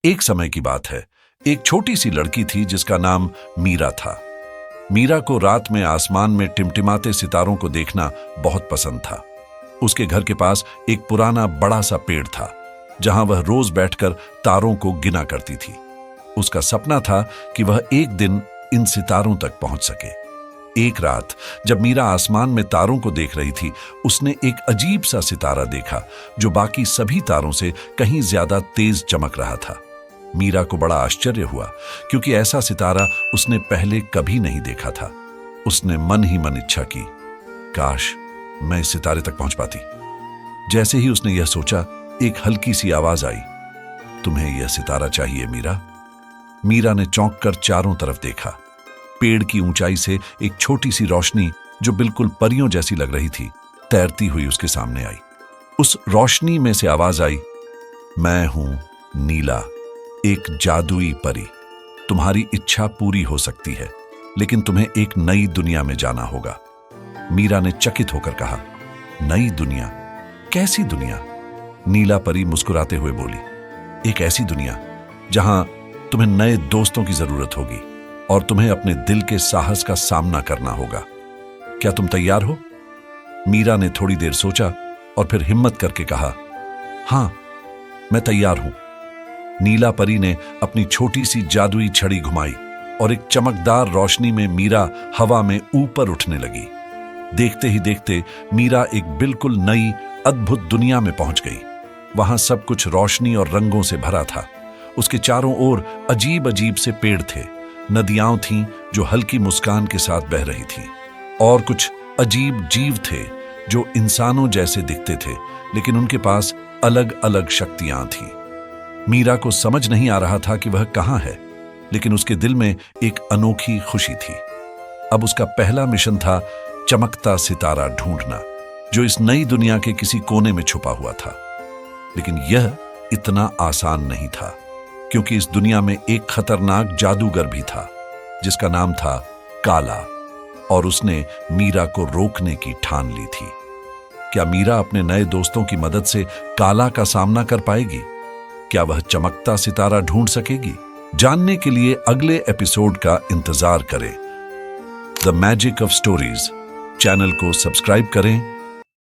एक समय की बात है। एक छोटी सी लड़की थी जिसका नाम मीरा था। मीरा को रात में आसमान में टिमटिमाते सितारों को देखना बहुत पसंद था। उसके घर के पास एक पुराना बड़ा सा पेड़ था जहां वह रोज बैठकर तारों को गिना करती थी। उसका सपना था कि वह एक दिन इन सितारों तक पहुंच सके। एक रात जब मीरा आसमान में तारों को देख रही थी, उसने एक अजीब सा सितारा देखा जो बाकी सभी तारों से कहीं ज्यादा तेज चमक रहा था। मीरा को बड़ा आश्चर्य हुआ क्योंकि ऐसा सितारा उसने पहले कभी नहीं देखा था। उसने मन ही मन इच्छा की, काश मैं इस सितारे तक पहुंच पाती। जैसे ही उसने यह सोचा, एक हल्की सी आवाज आई, तुम्हें यह सितारा चाहिए मीरा? मीरा ने चौंक कर चारों तरफ देखा। पेड़ की ऊंचाई से एक छोटी सी रोशनी जो बिल्कुल परियों जैसी लग रही थी, तैरती हुई उसके सामने आई। उस रोशनी में से आवाज आई, मैं हूं नीला, एक जादुई परी। तुम्हारी इच्छा पूरी हो सकती है, लेकिन तुम्हें एक नई दुनिया में जाना होगा। मीरा ने चकित होकर कहा, नई दुनिया? कैसी दुनिया? नीला परी मुस्कुराते हुए बोली, एक ऐसी दुनिया जहां तुम्हें नए दोस्तों की जरूरत होगी और तुम्हें अपने दिल के साहस का सामना करना होगा। क्या तुम तैयार हो? मीरा ने थोड़ी देर सोचा और फिर हिम्मत करके कहा, हां, मैं तैयार हूं। नीला परी ने अपनी छोटी सी जादुई छड़ी घुमाई और एक चमकदार रोशनी में मीरा हवा में ऊपर उठने लगी। देखते ही देखते मीरा एक बिल्कुल नई अद्भुत दुनिया में पहुंच गई। वहां सब कुछ रोशनी और रंगों से भरा था। उसके चारों ओर अजीब अजीब से पेड़ थे, नदियां थीं जो हल्की मुस्कान के साथ बह रही थीं, और कुछ अजीब जीव थे जो इंसानों जैसे दिखते थे, लेकिन उनके पास अलग अलग शक्तियां थीं। मीरा को समझ नहीं आ रहा था कि वह कहां है, लेकिन उसके दिल में एक अनोखी खुशी थी। अब उसका पहला मिशन था चमकता सितारा ढूंढना, जो इस नई दुनिया के किसी कोने में छुपा हुआ था। लेकिन यह इतना आसान नहीं था, क्योंकि इस दुनिया में एक खतरनाक जादूगर भी था जिसका नाम था काला, और उसने मीरा को रोकने की ठान ली थी। क्या मीरा अपने नए दोस्तों की मदद से काला का सामना कर पाएगी? क्या वह चमकता सितारा ढूंढ सकेगी? जानने के लिए अगले एपिसोड का इंतजार करें। The magic of stories channel को सब्सक्राइब करें